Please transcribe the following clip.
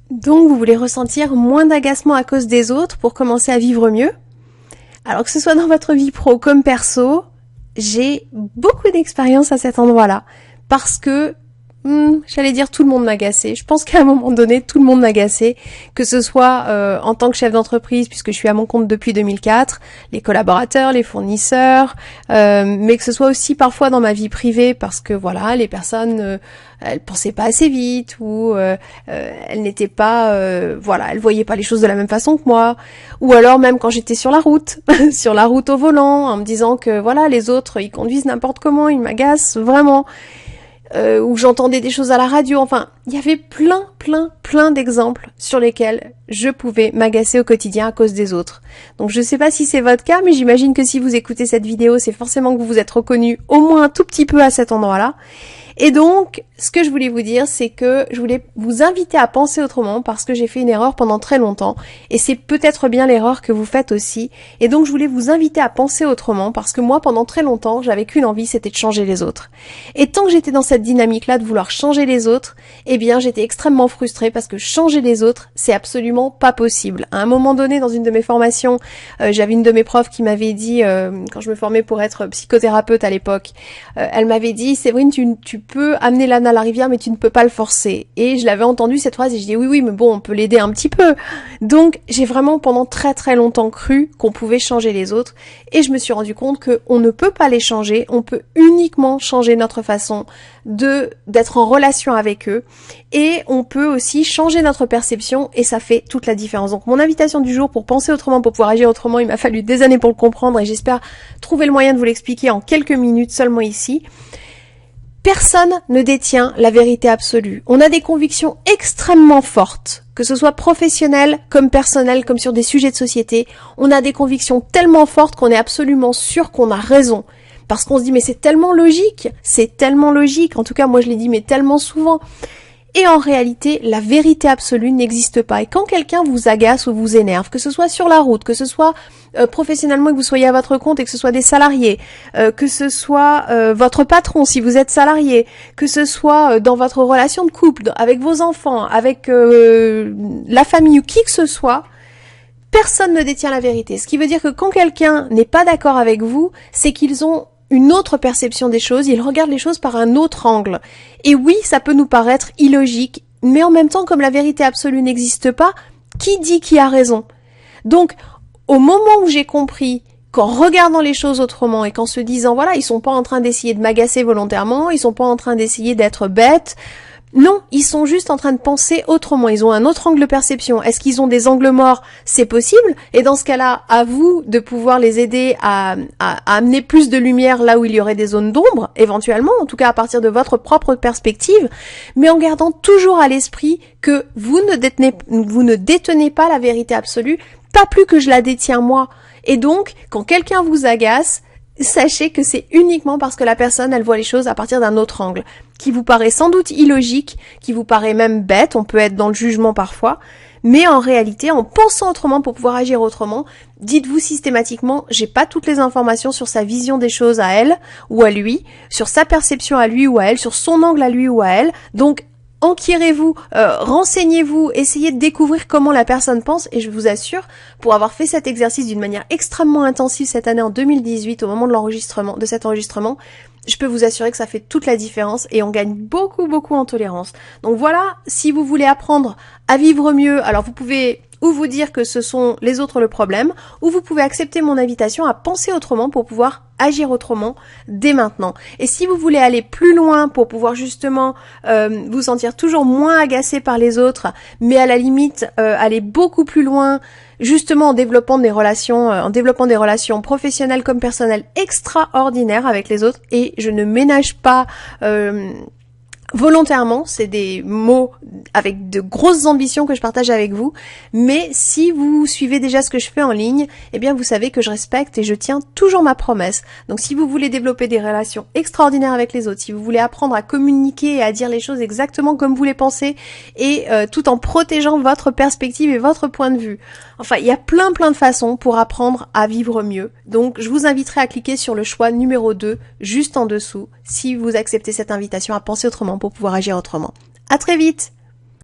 Donc vous voulez ressentir moins d'agacement à cause des autres pour commencer à vivre mieux? Alors que ce soit dans votre vie pro comme perso, j'ai beaucoup d'expérience à cet endroit-là. Parce que, j'allais dire tout le monde m'agaçait. Je pense qu'à un moment donné, tout le monde m'agaçait. Que ce soit en tant que chef d'entreprise, puisque je suis à mon compte depuis 2004, les collaborateurs, les fournisseurs, mais que ce soit aussi parfois dans ma vie privée, parce que voilà, les personnes, elles pensaient pas assez vite, ou elles n'étaient pas, elles voyaient pas les choses de la même façon que moi. Ou alors même quand j'étais sur la route, sur la route au volant, en me disant que voilà, les autres, ils conduisent n'importe comment, ils m'agacent vraiment. Où j'entendais des choses à la radio, enfin, il y avait plein d'exemples sur lesquels je pouvais m'agacer au quotidien à cause des autres. Donc je sais pas si c'est votre cas, mais j'imagine que si vous écoutez cette vidéo, c'est forcément que vous vous êtes reconnu au moins un tout petit peu à cet endroit-là. Et donc, ce que je voulais vous dire, c'est que je voulais vous inviter à penser autrement parce que j'ai fait une erreur pendant très longtemps et c'est peut-être bien l'erreur que vous faites aussi. Et donc, je voulais vous inviter à penser autrement parce que moi, pendant très longtemps, j'avais qu'une envie, c'était de changer les autres. Et tant que j'étais dans cette dynamique-là de vouloir changer les autres, eh bien, j'étais extrêmement frustrée parce que changer les autres, c'est absolument pas possible. À un moment donné, dans une de mes formations, j'avais une de mes profs qui m'avait dit, quand je me formais pour être psychothérapeute à l'époque, elle m'avait dit, Séverine, tu peux amener l'âne à la rivière, mais tu ne peux pas le forcer. Et je l'avais entendu cette phrase et je dis oui, mais bon, on peut l'aider un petit peu. Donc, j'ai vraiment pendant très longtemps cru qu'on pouvait changer les autres et je me suis rendu compte qu'on ne peut pas les changer, on peut uniquement changer notre façon d'être en relation avec eux et on peut aussi changer notre perception et ça fait toute la différence. Donc, mon invitation du jour pour penser autrement, pour pouvoir agir autrement, il m'a fallu des années pour le comprendre et j'espère trouver le moyen de vous l'expliquer en quelques minutes seulement ici. Personne ne détient la vérité absolue. On a des convictions extrêmement fortes, que ce soit professionnelles comme personnelles, comme sur des sujets de société. On a des convictions tellement fortes qu'on est absolument sûr qu'on a raison. Parce qu'on se dit mais c'est tellement logique. En tout cas moi je l'ai dit mais tellement souvent. Et en réalité, la vérité absolue n'existe pas. Et quand quelqu'un vous agace ou vous énerve, que ce soit sur la route, que ce soit professionnellement, que vous soyez à votre compte et que ce soit des salariés, que ce soit votre patron si vous êtes salarié, que ce soit dans votre relation de couple, avec vos enfants, avec la famille ou qui que ce soit, personne ne détient la vérité. Ce qui veut dire que quand quelqu'un n'est pas d'accord avec vous, c'est qu'ils ont une autre perception des choses, ils regardent les choses par un autre angle. Et oui, ça peut nous paraître illogique, mais en même temps, comme la vérité absolue n'existe pas, qui dit qui a raison? Donc, au moment où j'ai compris qu'en regardant les choses autrement et qu'en se disant, voilà, ils sont pas en train d'essayer de m'agacer volontairement, ils sont pas en train d'essayer d'être bêtes, non, ils sont juste en train de penser autrement. Ils ont un autre angle de perception. Est-ce qu'ils ont des angles morts? C'est possible. Et dans ce cas-là, à vous de pouvoir les aider à amener plus de lumière là où il y aurait des zones d'ombre, éventuellement, en tout cas à partir de votre propre perspective, mais en gardant toujours à l'esprit que vous ne détenez pas la vérité absolue, pas plus que je la détiens moi. Et donc, quand quelqu'un vous agace, sachez que c'est uniquement parce que la personne, elle voit les choses à partir d'un autre angle, qui vous paraît sans doute illogique, qui vous paraît même bête, on peut être dans le jugement parfois, mais en réalité, en pensant autrement pour pouvoir agir autrement, dites-vous systématiquement, j'ai pas toutes les informations sur sa vision des choses à elle ou à lui, sur sa perception à lui ou à elle, sur son angle à lui ou à elle, donc enquirez-vous, renseignez-vous, essayez de découvrir comment la personne pense et je vous assure, pour avoir fait cet exercice d'une manière extrêmement intensive cette année en 2018 au moment de cet enregistrement, je peux vous assurer que ça fait toute la différence et on gagne beaucoup en tolérance. Donc voilà, si vous voulez apprendre à vivre mieux, alors vous pouvez ou vous dire que ce sont les autres le problème, ou vous pouvez accepter mon invitation à penser autrement pour pouvoir agir autrement dès maintenant. Et si vous voulez aller plus loin pour pouvoir justement vous sentir toujours moins agacé par les autres, mais à la limite aller beaucoup plus loin, justement en développant des relations professionnelles comme personnelles extraordinaires avec les autres, et je ne ménage pas volontairement, c'est des mots avec de grosses ambitions que je partage avec vous, mais si vous suivez déjà ce que je fais en ligne, eh bien vous savez que je respecte et je tiens toujours ma promesse. Donc si vous voulez développer des relations extraordinaires avec les autres, si vous voulez apprendre à communiquer et à dire les choses exactement comme vous les pensez, et tout en protégeant votre perspective et votre point de vue, enfin il y a plein de façons pour apprendre à vivre mieux. Donc je vous inviterai à cliquer sur le choix numéro 2, juste en dessous, si vous acceptez cette invitation à penser autrement pour pouvoir agir autrement. À très vite!